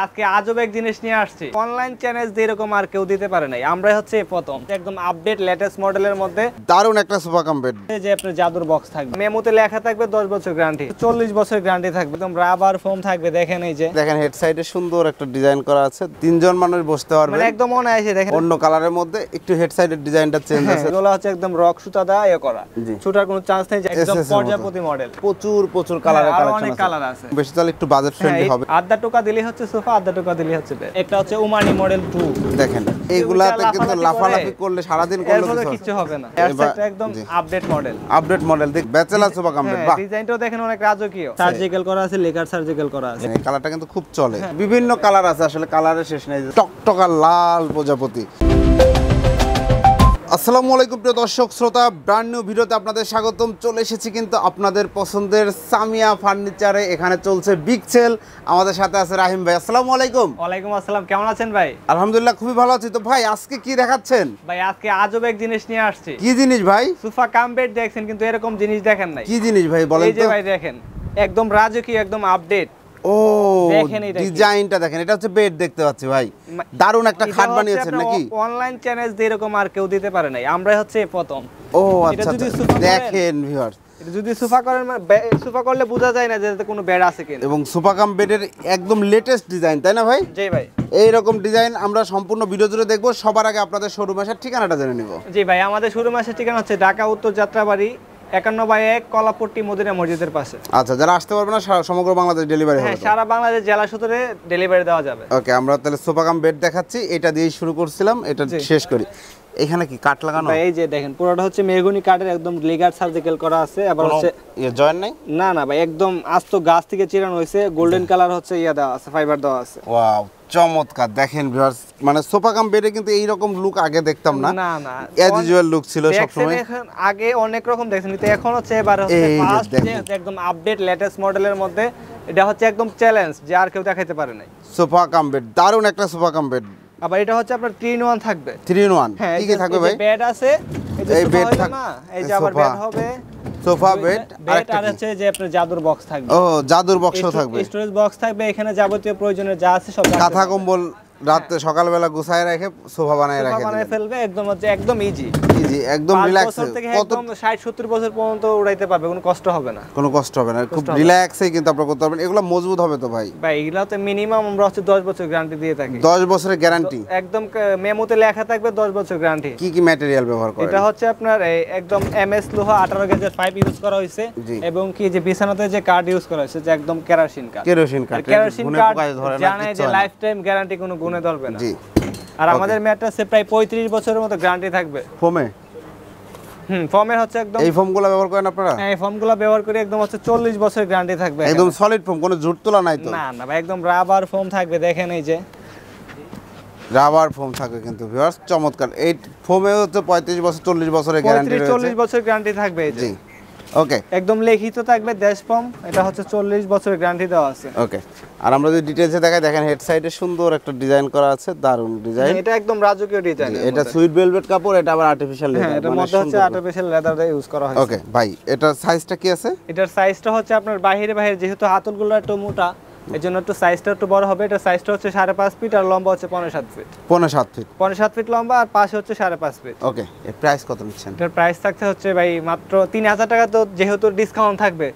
আজকে আজব এক জিনিস নিয়ে আসছি। অনলাইন চ্যানেল যেরকম আর কেউ দিতে পারে নাই, আমরাই হচ্ছে প্রথম। একদম আপডেট লেটেস্ট মডেলের মধ্যে দারুণ একটা সোফা কাম বেড। যে আপনার জাদুর বক্স থাকবে, মেমোতে লেখা থাকবে 10 বছর গ্যারান্টি, 40 বছর গ্যারান্টি থাকবে, একদম রাবার ফোম থাকবে। দেখেন এই যে দেখেন হেড সাইডে সুন্দর একটা ডিজাইন করা আছে, তিনজন মানুষ বসতে পারবে, মানে একদম মনে আছে। দেখেন অন্য কালারের মধ্যে একটু হেড সাইডের ডিজাইনটা চেঞ্জ আছে। এগুলো হচ্ছে একদম রক সুতা দেওয়া ইয়ে করা, ছুটার কোনো চান্স নেই, একদম প্রজাপতি মডেল। প্রচুর কালারের অনেক কালেকশন কালার আছে। বেশি তাহলে একটু বাজেট ফ্রেন্ডলি হবে। আধা টাকা দিলে হচ্ছে সোফা, আধা টাকা দিলে হচ্ছে বেড। একটা হচ্ছে উমানি মডেল 2। দেখেন এইগুলাতে কিন্তু লাফালাফি করলে সারাদিন করলে কিছু হবে না। এটা একদম আপডেট মডেল। আপডেট মডেল দেখ, ব্যাচেলর সোফা কাম বেড। বাহ, ডিজাইনটাও দেখেন অনেক রাজকীয়, সার্জিক্যাল করা আছে, লেকার সার্জিক্যাল করা আছে। এই কালারটা কিন্তু খুব চলে। বিভিন্ন কালার আছে, আসলে কালারের শেষ নাই। টকটকা লাল প্রজাপতি। আসসালামু আলাইকুম প্রিয় দর্শক শ্রোতা, ব্র্যান্ড নিউ ভিডিওতে আপনাদের স্বাগতম। চলে এসেছি কিন্তু আপনাদের পছন্দের সামিয়া ফার্নিচারে। এখানে চলছে বিগ সেল। আমাদের সাথে আছে রাহিম ভাই। আসসালামু আলাইকুম। ওয়ালাইকুম আসসালাম, কেমন আছেন ভাই? আলহামদুলিল্লাহ খুবই ভালো আছি। তো ভাই আজকে কি দেখাচ্ছেন? ভাই আজকে আজব এক জিনিস নিয়ে আসছি। কি জিনিস ভাই? সোফা কাম বেড দেখছেন, কিন্তু এরকম জিনিস দেখেন নাই। কি জিনিস ভাই বলেন তো? এই যে ভাই দেখেন, একদম রাজকীয়, একদম আপডেট। ও ডিজাইনটা দেখেন, এটা হচ্ছে বেড দেখতে পাচ্ছি ভাই। দারুণ একটা খাট বানিয়েছেন নাকি? অনলাইন চ্যানেল যেরকম আর কেউ দিতে পারে নাই, আমরাই হচ্ছে প্রথম। ও আচ্ছা, দেখেন ভিউয়ার্স, যদি সোফা করেন, সোফা করলে বোঝা যায় না যে এতে কোনো বেড আছে কিনা। এবং সোফা কাম বেডের একদম লেটেস্ট ডিজাইন, তাই না ভাই? জি ভাই, এই রকম ডিজাইন আমরা সম্পূর্ণ ভিডিও জুড়ে দেখবো। সবার আগে আপনাদের শোরুম আসার ঠিকানাটা জেনে নিব। জি ভাই, আমাদের শোরুম আসার ঠিকানা হচ্ছে ঢাকা উত্তর যাত্রাবাড়ি 51/1 কলাপট্টি মদিনা মসজিদের পাশে। আচ্ছা, যারা আসতে পারবে না সমগ্র বাংলাদেশ ডেলিভারি হবে? হ্যাঁ, সারা বাংলাদেশ জেলা সূত্রে ডেলিভারি দেওয়া যাবে। ওকে, আমরা তাহলে সোফা কাম বেড দেখাচ্ছি। এটা দিয়ে শুরু করছিলাম, এটা শেষ করি। এখানে কি কাট লাগানো? এই যে দেখেন, পুরোটা হচ্ছে মেহগনি কাঠের, একদম লেগার সার্জিক্যাল করা আছে। আবার হচ্ছে জয়েন্ট নাই? না না ভাই, একদম আস্ত গাছ থেকে চিরানো হয়েছে। গোল্ডেন কালার হচ্ছে ইয়া দেওয়া আছে, ফাইবার দেওয়া আছে। ওয়াও, চমৎকার। দেখেন ভিউয়ার্স, মানে সোফা কাম বেডে কিন্তু এই রকম লুক আগে দেখতাম না। না না, অ্যাজ ইউজুয়াল লুক ছিল সব সময়। এখন আগে অনেক রকম দেখছেন, কিন্তু এখন হচ্ছে এবার হচ্ছে ফার্স্ট একদম আপডেট লেটেস্ট মডেলের মধ্যে। এটা হচ্ছে একদম চ্যালেঞ্জ, যে আর কেউ দেখাইতে পারে নাই। সোফা কাম বেড, দারুণ একটা সোফা কাম বেড। আবার এটা হচ্ছে আপনার 3-in-1 থাকবে। 3-in-1 কি কি থাকবে ভাই? বেড আছে, এই বেড থাকবে না, এই যে আবার বেড হবে, সোফা বেড, আর হচ্ছে যে আপনার জাদুর বক্স থাকবে। ও জাদুর বক্সও থাকবে, স্টোরেজ বক্স থাকবে। এখানে যাবতীয় প্রয়োজনীয় যা আছে সব, কাঁথা কম্বল রাতে সকালবেলা গুছায় রেখে সোফা বানায় ফেলবে। একদম হচ্ছে একদম ইজি, একদম রিল্যাক্স। কত 60-70 বছর পর্যন্ত উড়াইতে পারবে, কোনো কষ্ট হবে না। কোনো কষ্ট হবে না, খুব রিল্যাক্সে কিন্তু আপনারা করতে পারবেন। এগুলো মজবুত হবে তো ভাই? ভাই এগুলাতে মিনিমাম আমরা হচ্ছে 10 বছর গ্যারান্টি দিয়ে থাকি। 10 বছরের গ্যারান্টি একদম মেমোতে লেখা থাকবে 10 বছর গ্যারান্টি। কি কি ম্যাটেরিয়াল ব্যবহার করেন? এটা হচ্ছে আপনার একদম এমএস লোহা 18 গেজের পাইপ ইউজ করা হয়েছে, এবং কি যে বিছানাতে যে কার্ড ইউজ করা হয়েছে, যে একদম কেরোসিন কার্ড। কেরোসিন কার্ড জানে যে লাইফ টাইম গ্যারান্টি, কোনো গুণে ধরবে না। জি। আর আমাদের ম্যাট্রেসে প্রায় 35 বছরের মতো গ্যারান্টি থাকবে। ফোমে? ফোমের হচ্ছে একদম, এই ফোমগুলো ব্যবহার করেন আপনারা? হ্যাঁ, এই ফোমগুলো ব্যবহার করে একদম হচ্ছে 40 বছর গ্যারান্টি থাকবে। একদম সলিড ফোম, কোনো জুট তোলা নাই তো? না না ভাই, একদম রাবার ফোম থাকবে। দেখেন এই যে রাবার ফোম থাকবে কিন্তু ভিউয়ার্স, চমৎকার। এই ফোমে হচ্ছে 35 বছর 40 বছরের গ্যারান্টি রয়েছে। 40 বছর গ্যারান্টি থাকবে এই যে। ওকে, একদম লিখিত থাকবে দেশ ফোম। এটা হচ্ছে 40 বছরের গ্যারান্টি দেওয়া আছে। ওকে, আর আমরা যদি ডিটেইলসে দেখাই, দেখেন হেড সাইডে সুন্দর একটা ডিজাইন করা আছে, দারুণ ডিজাইন। এটা একদম রাজকীয় ডিজাইন। এটা সুইট ভেলভেট কাপড়, এটা আবার আর্টিফিশিয়াল লেদার। হ্যাঁ, এটার মধ্যে হচ্ছে আর্টিফিশিয়াল লেদার দিয়ে ইউজ করা হয়েছে। ওকে ভাই, এটার সাইজটা কি আছে? এটার সাইজটা হচ্ছে আপনার বাইরে যেহেতু হাতলগুলো একটু মোটা, এজন্য একটু সাইজটা একটু বড় হবে। এটা সাইজটা হচ্ছে 5.5 ফিট, আর লম্বা হচ্ছে 7.5 ফিট। 7.5 ফিট, 7.5 ফিট লম্বা, আর পাশে হচ্ছে 5.5 ফিট। ওকে, এর প্রাইস কত নিচ্ছেন? এটার প্রাইস থাকছে হচ্ছে ভাই মাত্র 3000 টাকা। তো যেহেতু ডিসকাউন্ট থাকবে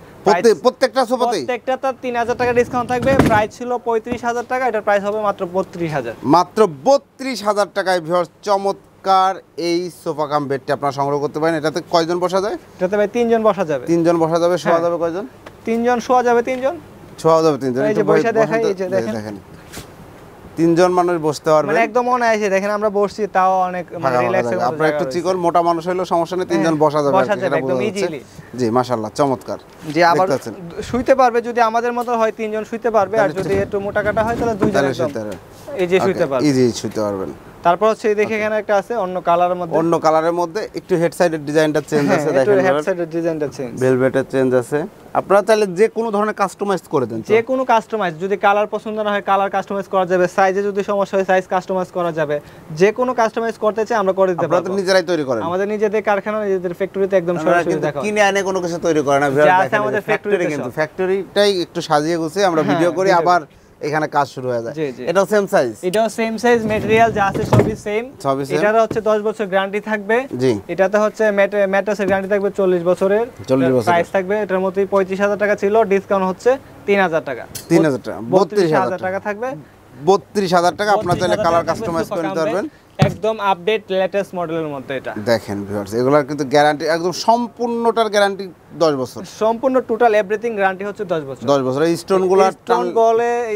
প্রত্যেকটা সোফাতেই, প্রত্যেকটাতে 3000 টাকা ডিসকাউন্ট থাকবে। প্রাইস ছিল 35,000 টাকা, এটার প্রাইস হবে মাত্র 32,000। মাত্র 32,000 টাকায় ভিউয়ার্স চমৎকার এই সোফা কাম বেডটি আপনারা সংগ্রহ করতে পারেন। এটাতে কয়জন বসা যায়? এটাতে ভাই 3 জন বসা যাবে। 3 জন বসা যাবে। শোয়া যাবে কয়জন? 3 জন শোয়া যাবে। 3 জন শোয়া যাবে। 3 জন। এই যে বসে দেখাই, এই যে দেখেন 3 জন মানুষ বসতে পারবে, মানে একদম মনে আছে। দেখেন আমরা বসছি, তাও অনেক মানে রিল্যাক্স। আপনারা একটু চিকন মোটা মানুষ হইলো সমস্যা নেই, 3 জন বসা যাবে একদম ইজিলি। জি মাশাআল্লাহ, চমৎকার। জি, আবার শুইতে পারবে যদি আমাদের মতো হয়, 3 জন শুইতে পারবে। আর যদি একটু মোটা কাটা হয় তাহলে 2 জন এই যে শুইতে পারবে, ইজি শুইতে পারবেন। তারপর হচ্ছে দেখে এখানে একটা আছে অন্য কালারের মধ্যে, একটু হেড সাইডের ডিজাইনটা চেঞ্জ আছে। দেখেন হেড সাইডের ডিজাইনটা চেঞ্জ, ভেলভেটের চেঞ্জ আছে। আপনারা চাইলে যে কোনো ধরনের কাস্টমাইজ করে দেন, যে কোনো কাস্টমাইজ। যদি কালার পছন্দ না হয় কালার কাস্টমাইজ করা যাবে, সাইজে যদি সমস্যা হয় সাইজ কাস্টমাইজ করা যাবে। যে কোনো কাস্টমাইজ করতে চাই আমরা করে দিতে পারবো। আপনারা নিজেরাই তৈরি করেন? আমাদের নিজেদের কারখানা, নিজেদের ফ্যাক্টরিতে একদম সরাসরি দেখা। কিনে আনে কোনো কিছু তৈরি করে না, আমাদের ফ্যাক্টরিতে, কিন্তু ফ্যাক্টরিটাই একটু সাজিয়ে গুছিয়ে আমরা ভিডিও করি, আবার এখানে কাজ শুরু হয়ে যায়। জি, জি। এটাও সেম সাইজ? এটাও সেম সাইজ, ম্যাটেরিয়াল যা আছে সবই সেম। সবই same? এটারও হচ্ছে 10 বছর গ্যারান্টি থাকবে। জি। এটাতে হচ্ছে ম্যাট্রেসের গ্যারান্টি থাকবে 40 বছরের। 40 বছরের। প্রাইস থাকবে এটার মধ্যে 35,000 টাকা ছিল, ডিসকাউন্ট হচ্ছে 3,000 টাকা। 3,000 টাকা, 32,000 টাকা থাকবে। 32,000 টাকা আপনারা চাইলে 32,000 কালার টাকা কাস্টমাইজ সোফা করে নিতে কামবে, পারবেন। একদম আপডেট লেটেস্ট মডেলের মধ্যে এটা। দেখেন ভিউয়ার্স, এগুলার কিন্তু গ্যারান্টি একদম সম্পূর্ণটার গ্যারান্টি 10 বছর। সম্পূর্ণ টোটাল এভরিথিং গ্যারান্টি হচ্ছে 10 বছর। 10 বছর। এই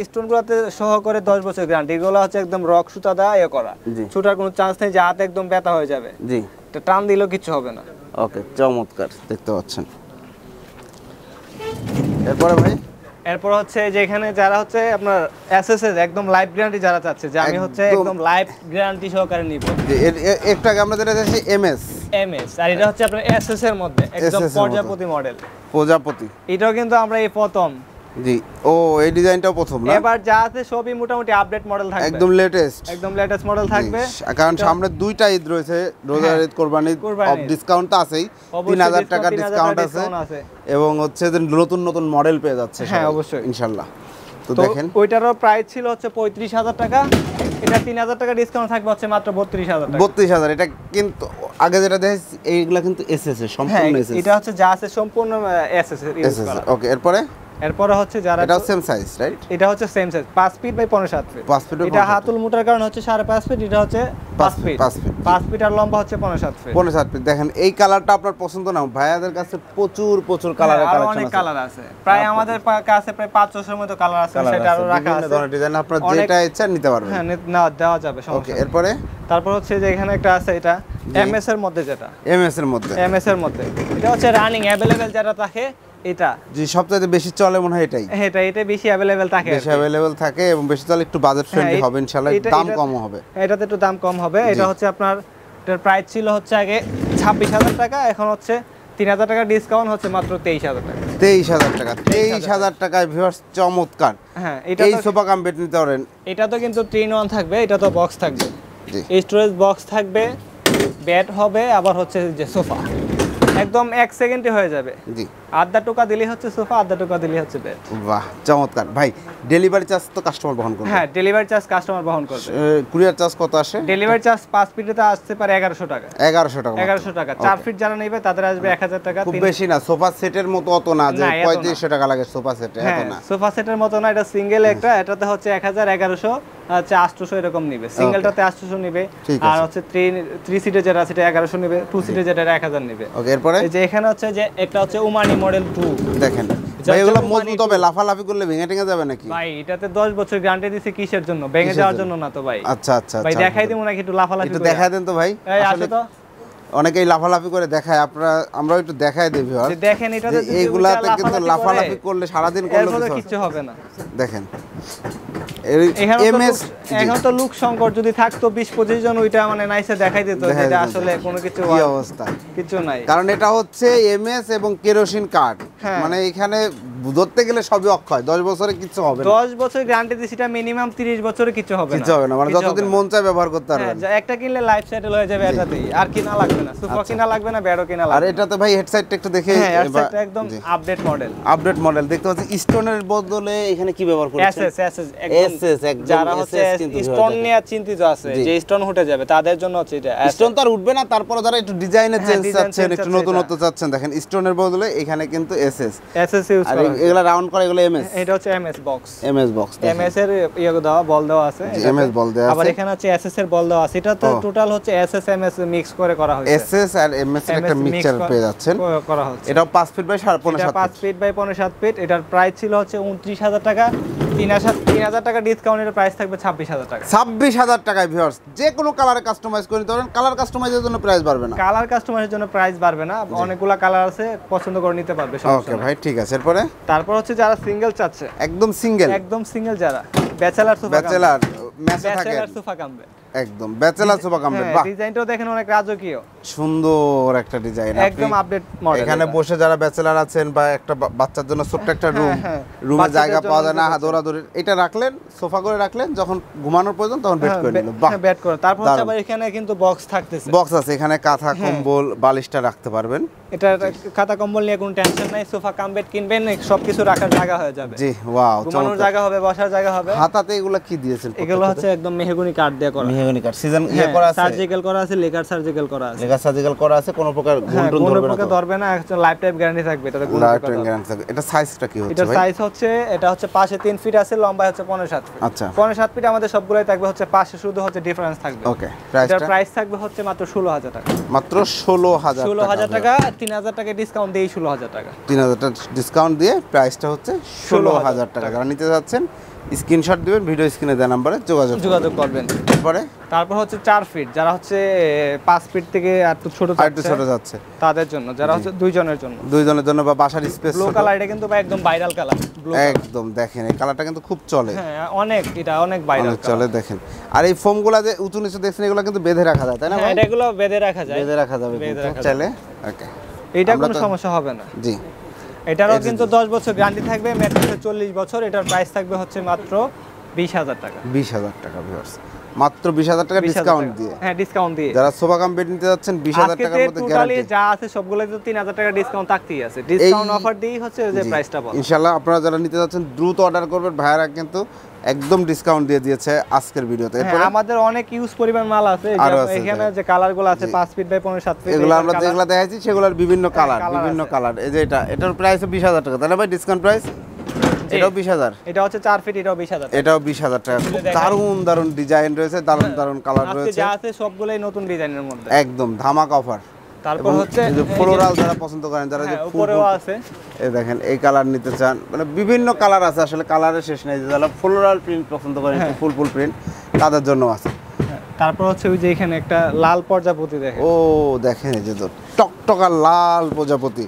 স্টোনগুলোতে সহ করে 10 বছর গ্যারান্টি। এগুলো হচ্ছে একদম রক সুতা দা করা। জি। ছুটার কোনো চান্স নেই যে হাত একদম ব্যথা হয়ে যাবে। জি। এটা টান দিলেও কিছু হবে না। ওকে, চমৎকার দেখতে পাচ্ছেন। এরপরে ভাই এরপর হচ্ছে যে এখানে যারা হচ্ছে আপনার এসএসএস একদম লাইফ গ্যারান্টি যারা চাচ্ছে যে আমি হচ্ছে একদম লাইফ গ্যারান্টি সহকারে নিব, একটু আগে আমরা যেটা দেখছি এমএস, আর এটা হচ্ছে আপনার এসএস এর মধ্যে একদম SS এর মধ্যে। প্রজাপতি মডেল। প্রজাপতি, এটাও কিন্তু আমরা এই প্রথম। জি। ও, এই ডিজাইনটাও প্রথম না? এবার যা আছে সবই মোটামুটি আপডেট মডেল থাকবে, একদম লেটেস্ট, একদম লেটেস্ট মডেল থাকবে। কারণ সামনে দুইটা ঈদ রয়েছে, রোজার ঈদ, কোরবানি ঈদ, অফ ডিসকাউন্ট তো আছেই, 3,000 টাকা ডিসকাউন্ট আছে এবং হচ্ছে যে নতুন নতুন মডেল পেয়ে যাচ্ছে। হ্যাঁ, অবশ্যই, ইনশাআল্লাহ। তো তো দেখেন ওইটারও প্রাইস ছিল হচ্ছে 35,000 টাকা, এটা 3,000 টাকা ডিসকাউন্ট থাকবে হচ্ছে মাত্র 32,000 টাকা। 32,000। এটা কিন্তু আগে যেটা দেখেছি এইগুলা কিন্তু এসএস এর, সম্পূর্ণ এসএস। এটা হচ্ছে যা আছে সম্পূর্ণ এসএস এর ইউজ করা। ওকে, এরপরে হচ্ছে যারা এটা সেম সাইজ, রাইট? এটা হচ্ছে same size 5 feet by 15.7 feet. 5 feet. এটা হাতুল মোটার কারণে হচ্ছে 5.5 ফিট, এটা হচ্ছে 5 ফিট। 5 ফিট আর লম্বা হচ্ছে 15.7 ফিট। 15.7 ফিট। দেখেন এই কালারটা আপনার পছন্দ না? ভাইয়াদের কাছে প্রচুর কালারের কালেকশন অনেক আছে। কালার আছে, প্রায় আমাদের কাছে প্রায় 500 এর মতো কালার আছে, সেটা আরো রাখা আছে। ধরনের ডিজাইন আপনারা যেটা ইচ্ছা নিতে পারবেন। হ্যাঁ, না দেওয়া যাবে, সমস্যা ওকে, নেই। এরপরে তারপর হচ্ছে যে এখানে একটা আছে, এটা এমএস এর মধ্যে, যেটা এমএস এর মধ্যে, এটা হচ্ছে রানিং अवेलेबल যেটা থাকে এটা। জি, সবচেয়ে বেশি চলে মনে হয় এটাই। এটা বেশি अवेलेबल থাকে, বেশি अवेलेबल থাকে এবং বেশি চলে, একটু বাজেট ফ্রেন্ডলি হবে ইনশাআল্লাহ, দাম কম হবে। এটাতে একটু দাম কম হবে। এটা হচ্ছে আপনার, এটার প্রাইস ছিল হচ্ছে আগে 26,000 টাকা, এখন হচ্ছে 3,000 টাকা ডিসকাউন্ট হচ্ছে মাত্র 23,000 টাকা। 23,000 টাকা। 23,000 টাকায় ভিউয়ার্স, চমৎকার। হ্যাঁ, এই সোফা কাম বেড নিতে পারেন। এটা তো কিন্তু 3-in-1 থাকবে, এটা তো বক্স থাকবে, জি। স্টোরেজ বক্স থাকবে, বেড হবে, আবার হচ্ছে যে সোফা একদম 1 সেকেন্ডে হয়ে যাবে। জি। আধা টাকা দিলেই হচ্ছে সোফা, আধা টাকা দিলেই হচ্ছে বেড। বাহ, চমৎকার। ভাই, ডেলিভারি চার্জ তো কাস্টমার বহন করবে? হ্যাঁ, ডেলিভারি চার্জ কাস্টমার বহন করবে। কুরিয়ার চার্জ কত আসে? ডেলিভারি চার্জ 5 ফিটে আসতে পারে 1100 টাকা। 1100 টাকা। 1100 টাকা। 4 ফিট যারা নেবে তাদের আসবে 1000 টাকা। খুব বেশি না, সোফা সেটের মতো অত না যে 3500 টাকা লাগে সোফা সেটে, এত না। সোফা সেটের মতো না, এটা সিঙ্গেল একটা, এটাতে হচ্ছে 1000, 1100, হচ্ছে 800 এরকম নিবে। সিঙ্গেলটাতে 800 নিবে, আর হচ্ছে 3 সিটে যেটা সেটা 1100 নিবে, 2 সিটে যেটা 1000 নিবে। ওকে, এরপরে এই যে এখানে হচ্ছে যে একটা হচ্ছে ওমানি মডেল 2। দেখেন ভাই, এগুলো মজবুত হবে, লাফালাফি করলে ভেঙে টেঙে যাবে নাকি? ভাই, এটাতে 10 বছর গ্যারান্টি দিছে, কিসের জন্য? ভেঙে যাওয়ার জন্য না তো ভাই। আচ্ছা আচ্ছা ভাই, দেখাই দিমু নাকি একটু লাফালাফি করে? একটু দেখাই দেন তো ভাই। এই আসো তো। অনেকেই লাফালাফি করে দেখায়, আপনারা আমরাও একটু দেখাই দেই ভিউয়ার। দেখেন, এটাতে এইগুলাতে কিন্তু লাফালাফি করলে সারাদিন করলে কিছু হবে না। দেখেন এখন তো লুক সংকট, যদি থাকতো 20-25 জন, ওইটা মানে নাইসে দেখাই দিত, যেটা আসলে কোনো কিছু কি অবস্থা, কিছু নাই। কারণ এটা হচ্ছে এমএস এবং কেরোসিন কাঠ, মানে এখানে ধরতে গেলে সবই অক্ষয়। 10 বছরে কিছু হবে না। 10 বছর গ্যারান্টি দিছি, এটা মিনিমাম 30 বছরে কিছু হবে না। কিছু হবে না, মানে যতদিন মন চায় ব্যবহার করতে পারবেন। হ্যাঁ, একটা কিনলে লাইফ সেটেল হয়ে যাবে এটাতেই, আর কিনা লাগবে না। সোফা কিনা লাগবে না, বেডও কিনা লাগবে। আর এটাতে ভাই হেডসাইডটা একটু দেখে, হ্যাঁ, হেডসাইডটা একদম আপডেট মডেল। আপডেট মডেল দেখতে পাচ্ছি। স্টোনের বদলে এখানে কি ব্যবহার করেছেন? এসএস একদম। যারা হচ্ছে স্টোন নিয়ে চিন্তিত আছে যে স্টোন উঠে যাবে, তাদের জন্য হচ্ছে এটা। স্টোন তো আর উঠবে না, তারপরে যারা একটু ডিজাইনের চেঞ্জ চাচ্ছেন, একটু নতুনত্ব চাচ্ছেন, দেখেন স্টোনের বদলে এখানে কিন্তু এসএস ইউজ করা। আর এগুলা রাউন্ড করে, এগুলো এমএস। এটা হচ্ছে এমএস বক্স। এমএস এর দেওয়া, বল দেওয়া আছে। এমএস বল দেওয়া আছে। আবার এখানে হচ্ছে এসএস এর বল দেওয়া আছে। এটা তো টোটাল হচ্ছে এসএস এমএস মিক্স করে করা হয়েছে। এসএস আর এমএস এর একটা মিক্সচার পেয়ে যাচ্ছেন, করা হচ্ছে। এটাও 5 ফিট বাই 5.5 এটা 5 ফিট বাই 5.5 ফিট। এটার প্রাইস ছিল হচ্ছে 29,000 টাকা। 3,000 টাকা ডিসকাউন্টের প্রাইস থাকবে 26,000 টাকা। 26,000 টাকায় ভিউয়ার্স, যে কোনো কালারে কাস্টমাইজ করে নিতে পারেন। কালার কাস্টমাইজের জন্য প্রাইস বাড়বে না। কালার কাস্টমাইজের জন্য প্রাইস বাড়বে না, অনেকগুলা কালার আছে, পছন্দ করে নিতে পারবে। ওকে ভাই, ঠিক আছে। এরপরে তারপর হচ্ছে যারা সিঙ্গেল চাচ্ছে, একদম সিঙ্গেল যারা ব্যাচেলর সোফা, ব্যাচেলর ম্যাচে থাকে, সোফা কামবে, একদম ব্যাচেলর সোফা কামবে। বাহ, ডিজাইনটাও দেখেন অনেক রাজকীয়। সুন্দর একটা ডিজাইন, একদম আপডেট মডেল। এখানে বসে যারা ব্যাচেলার আছেন বা একটা বাচ্চার জন্য ছোট্ট একটা রুমে জায়গা পাওয়া যায় না, দৌড়াদৌড়ি, এটা রাখলেন, সোফা করে রাখলেন, যখন ঘুমানোর প্রয়োজন তখন বেড করে নিল। বাহ, বেড করে। তারপর হচ্ছে আবার এখানে কিন্তু বক্স থাকতেছে, বক্স আছে, এখানে কাঁথা কম্বল বালিশটা রাখতে পারবেন। এটা কাঁথা কম্বল নিয়ে কোনো টেনশন নাই, সোফা কাম বেড কিনবেন সবকিছু রাখার জায়গা হয়ে যাবে। জি, ওয়াও, ঘুমানোর জায়গা হবে, বসার জায়গা হবে। হাতাতে এগুলো কি দিয়েছেন? এগুলো হচ্ছে একদম মেহগনি কাঠ দিয়ে করা, মেহগনি কাঠ, সিজন ইয়ে করা আছে, সার্জিক্যাল করা আছে, লেকার সার্জিক্যাল করা আছে, লেকার সার্জিক্যাল করা আছে, কোনো প্রকার গুণটুন ধরবে না, লাইফ টাইম গ্যারান্টি থাকবে এটাতে, লাইফ টাইম গ্যারান্টি থাকবে। এটা সাইজটা কি হচ্ছে ভাই? এটা সাইজ হচ্ছে, এটা হচ্ছে পাশে 3 ফিট আছে, লম্বা হচ্ছে 15.7 ফিট। আচ্ছা, 15.7 ফিট আমাদের সবগুলাই থাকবে হচ্ছে, পাশে শুধু হচ্ছে ডিফারেন্স থাকবে। ওকে, এটার প্রাইস থাকবে হচ্ছে মাত্র 16,000 টাকা। মাত্র 16,000 টাকা, 3,000 টাকা ডিসকাউন্ট দিয়ে 16,000 টাকা, 3,000 টাকা ডিসকাউন্ট দিয়ে প্রাইসটা হচ্ছে 16,000 টাকা। যারা নিতে যাচ্ছেন স্ক্রিনশট দিবেন, ভিডিও স্ক্রিনে দেওয়া নম্বরে যোগাযোগ করবেন। তারপর হচ্ছে 4 ফিট, যারা হচ্ছে 5 ফিট থেকে একটু ছোট যাচ্ছে তাদের জন্য, যারা হচ্ছে দুইজনের জন্য বা বাসার স্পেস। ব্লু কালার, এটা কিন্তু একদম ভাইরাল কালার, একদম দেখেন এই কালারটা কিন্তু খুব চলে। হ্যাঁ, অনেক ভাইরাল চলে দেখেন। আর এই ফোমগুলা যে উঁচু নিচু দেখছেন, এগুলো কিন্তু বেঁধে রাখা যায়, তাই না ভাই? এগুলো বেঁধে রাখা যাবে চাইলে। ওকে, এটা কোনো সমস্যা হবে না। জি, এটারও কিন্তু 10 বছর গ্যারান্টি থাকবে, ম্যাট্রেসে 40 বছর। এটার প্রাইস থাকবে হচ্ছে মাত্র 20,000 টাকা। 20,000 টাকা ভিউয়ার্স, মাত্র 20,000 টাকা ডিসকাউন্ট দিয়ে। হ্যাঁ, ডিসকাউন্ট দিয়ে যারা সোফা কাম বেড নিতে যাচ্ছেন 20,000 টাকার মধ্যে গ্যারান্টি। টোটালি যা আছে সবগুলোই তো 3,000 টাকা ডিসকাউন্ট থাকতেই আছে। ডিসকাউন্ট অফার দিই হচ্ছে যে প্রাইসটা বল। ইনশাআল্লাহ আপনারা যারা নিতে যাচ্ছেন দ্রুত অর্ডার করবেন, ভাইয়ারা কিন্তু একদম ডিসকাউন্ট দিয়ে দিয়েছে আজকের ভিডিওতে। এরপর আমাদের অনেক ইউজ পরিমাণ মাল আছে, এখানে যে কালারগুলো আছে 5 ফিট বাই 15.7 ফিট, এগুলো আমরা যেগুলো দেখাইছি সেগুলোর বিভিন্ন কালার। এই যে এটার প্রাইস 20,000 টাকা, তাই না ভাই? ডিসকাউন্ট প্রাইস এটাও 20,000, এটা হচ্ছে 4 ফিট, এটাও 20,000, এটাও 20,000 টাকা। খুব দারুণ ডিজাইন রয়েছে, দারুণ কালার রয়েছে, আজকে যা আছে সবগুলাই নতুন ডিজাইনের মধ্যে, একদম ধামাকা অফার। তারপর হচ্ছে এই যে ফ্লোরাল যারা পছন্দ করেন, যারা যে উপরেও আছে, এই দেখেন এই কালার নিতে চান, মানে বিভিন্ন কালার আছে, আসলে কালারের শেষ নেই। যারা ফ্লোরাল প্রিন্ট পছন্দ করেন, ফুল প্রিন্ট, তাদের জন্য আছে। তারপর হচ্ছে ওই যে এখানে একটা লাল প্রজাপতি দেখেন, ও দেখেন এই যে টকটকা লাল প্রজাপতি।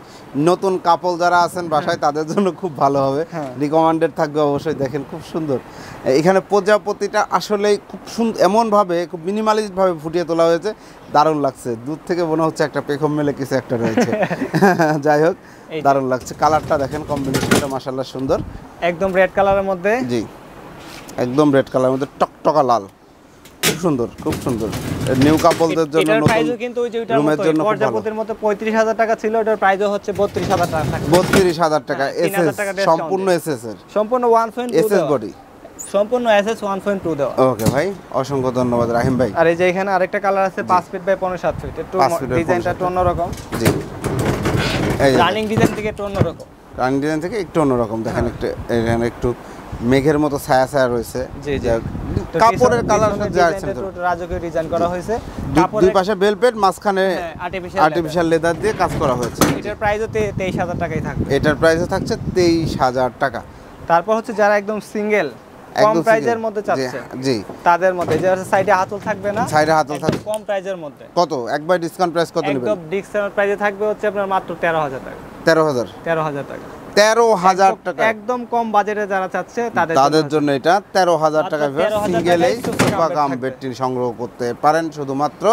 নতুন কাপল যারা আছেন বাসায় তাদের জন্য খুব ভালো হবে, রিকমেন্ডেড থাকবে অবশ্যই। দেখেন খুব সুন্দর, এখানে প্রজাপতিটা আসলে খুব সুন্দর, এমনভাবে খুব মিনিমালিস্ট ভাবে ফুটিয়ে তোলা হয়েছে, দারুণ লাগছে। দূর থেকে মনে হচ্ছে একটা পেখম মেলে কিছু একটা রয়েছে। যাই হোক, দারুণ লাগছে। কালারটা দেখেন, কম্বিনেশনটা মাশাআল্লাহ সুন্দর, একদম রেড কালারের মধ্যে। জি, একদম রেড কালারের মধ্যে টকটকা লাল, খুব সুন্দর। নিউ কাপলদের জন্য, এটার প্রাইসও কিন্তু ওই যে ওইটার মতো প্রজাপতির মতো 35,000 টাকা ছিল, এটার প্রাইসও হচ্ছে 32,000 টাকা থাকবে। 32,000 টাকা এসএস, সম্পূর্ণ এসএস এর, সম্পূর্ণ 1.2 এসএস বডি, সম্পূর্ণ এসএস 1.2 দেওয়া। ওকে ভাই, অসংখ্য ধন্যবাদ রাহিম ভাই। আর এই যে এখানে আরেকটা কালার আছে 5 ফিট বাই 15.7 ফিট, একটু ডিজাইনটা একটু অন্যরকম। জি, এই রানিং ডিজাইন থেকে একটু অন্যরকম, দেখেন এখানে একটু মেঘের মতো ছায়া রয়েছে। জি, কাপড়ের কালার রাজকীয় ডিজাইন করা হয়েছে, দুই পাশে বেলপেট, মাঝখানে আর্টিফিশিয়াল লেদার দিয়ে কাজ করা হয়েছে। এটার প্রাইসও 23,000 টাকাই থাকবে। এটার প্রাইসও থাকছে 23,000 টাকা। তারপর হচ্ছে যারা একদম সিঙ্গেল কম প্রাইজের মধ্যে চাচ্ছে, জি, তাদের মধ্যে যে সাইডে হাতল থাকবে না, সাইডে হাতল থাকবে, কম প্রাইজের মধ্যে। কত একবার ডিসকাউন্ট প্রাইস কত নেবেন? একদম ডিসকাউন্ট প্রাইসে থাকবে হচ্ছে আপনার মাত্র 13,000 টাকা। 13,000 টাকা, 13,000 টাকা। একদম কম বাজেটে যারা চাচ্ছে তাদের জন্য এটা 13,000 টাকা। সিঙ্গেলেই সোফা কাম বেডটি সংগ্রহ করতে পারেন শুধুমাত্র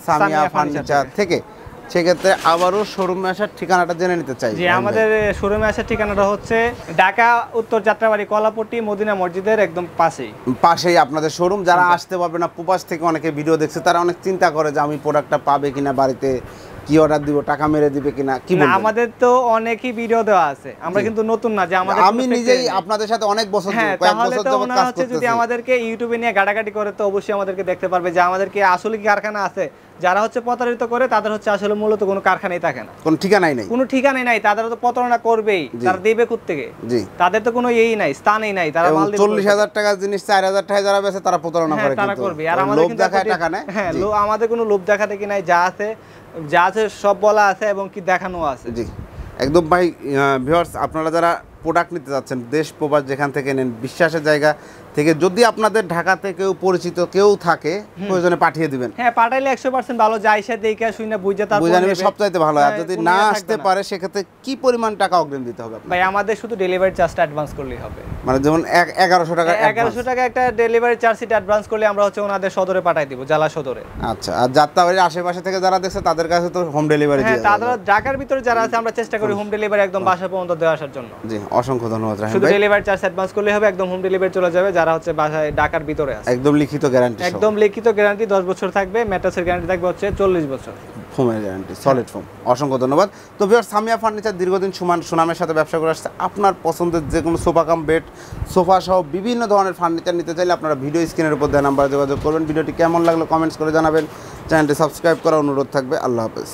সামিয়া ফার্নিচার থেকে। সেক্ষেত্রে আবারও শোরুমে আসার ঠিকানাটা জেনে নিতে চাই। জি, আমাদের শোরুমে আসার ঠিকানাটা হচ্ছে ঢাকা উত্তর যাত্রাবাড়ি কলাপট্টি মদিনা মসজিদের একদম পাশেই আপনাদের শোরুম। যারা আসতে পারবে না, প্রবাস থেকে অনেকে ভিডিও দেখছে, তারা অনেক চিন্তা করে যে আমি প্রোডাক্টটা পাবে কিনা, বাড়িতে কি অর্ডার দিব, টাকা মেরে দিবে কিনা। কি বলবেন? আমাদের তো অনেকই ভিডিও দেওয়া আছে, আমরা কিন্তু নতুন না যে আমাদের, আমি নিজেই আপনাদের সাথে অনেক বছর কয়েক বছর যাবত কাজ করতেছি। যদি আমাদেরকে ইউটিউবে নিয়ে গাটাগাটি করে তো অবশ্যই আমাদেরকে দেখতে পারবে যে আমাদেরকে আসলে কি কারখানা আছে। যারা হচ্ছে প্রতারিত করে তাদের হচ্ছে আসলে মূলত কোনো কারখানাই থাকে না, কোনো ঠিকানাই নাই, তাদের তো প্রতারণা করবেই, তারা দেবে কোথা থেকে? জি, তাদের তো কোনো নাই, স্থানই নাই। তারা মাল 40,000 টাকার জিনিস 4,000 টাকায় যারা বেচে তারা প্রতারণা করে, তারা করবে। আর আমাদের কিন্তু দেখায় টাকা নেয়। হ্যাঁ, আমাদের কোনো লোভ দেখাতে কি নাই, যা আছে সব বলা আছে এবং কি দেখানো আছে। জি, একদম ভাই। ভিউয়ার্স, আপনারা যারা প্রোডাক্ট নিতে যাচ্ছেন, দেশ প্রবাস যেখান থেকে নেন, বিশ্বাসের জায়গা থেকে, যদি আপনাদের ঢাকাতে কেউ পরিচিত কেউ থাকে, প্রয়োজনে পাঠিয়ে দিবেন। হ্যাঁ, পাঠাইলে 100% ভালো, যাইসা দেখে শুনে বুঝে তারপর নেবে, সবচাইতে ভালো। আর যদি না আসতে পারে সেক্ষেত্রে কি পরিমাণ টাকা অগ্রিম দিতে হবে? ভাই, আমাদের শুধু ডেলিভারি চার্জটা অ্যাডভান্স করলেই হবে। মানে যেমন 1100 টাকা 1100 টাকা একটা ডেলিভারি চার্জ সিট অ্যাডভান্স করলে আমরা হচ্ছে ওনাদের সদরে পাঠিয়ে দিব, জেলা সদরে। আচ্ছা, আর যাত্রাবাড়ির আশেপাশে থেকে যারা দেখছে তাদের কাছে তো হোম ডেলিভারি হ্যাঁ, তারা ঢাকার ভিতরে যারা আছে আমরা চেষ্টা করি হোম ডেলিভারি একদম বাসা পর্যন্ত দেওয়া আসার জন্য। জি, অসংখ্য ধন্যবাদ রাহিম ভাই। শুধু ডেলিভারি চার্জ অ্যাডভান্স করলে হবে, একদম হোম ডেলিভারি চলে যাবে যারা হচ্ছে বাসায় ঢাকার ভিতরে আছে। একদম লিখিত গ্যারান্টি, একদম লিখিত গ্যারান্টি 10 বছর থাকবে, ম্যাট্রেসের গ্যারান্টি থাকবে হচ্ছে 40 বছর, ফোমের গ্যারান্টি, সলিড ফোম। অসংখ্য ধন্যবাদ। তো ভিউয়ার্স, সামিয়া ফার্নিচার দীর্ঘদিন সুনামের সাথে ব্যবসা করে আসছে। আপনার পছন্দের যে কোনো সোফা কাম বেড, সোফা সহ বিভিন্ন ধরনের ফার্নিচার নিতে চাইলে আপনারা ভিডিও স্ক্রিনের উপর দেওয়া নাম্বারে যোগাযোগ করবেন। ভিডিওটি কেমন লাগলো কমেন্টস করে জানাবেন। চ্যানেলটি সাবস্ক্রাইব করার অনুরোধ থাকবে। আল্লাহ হাফেজ।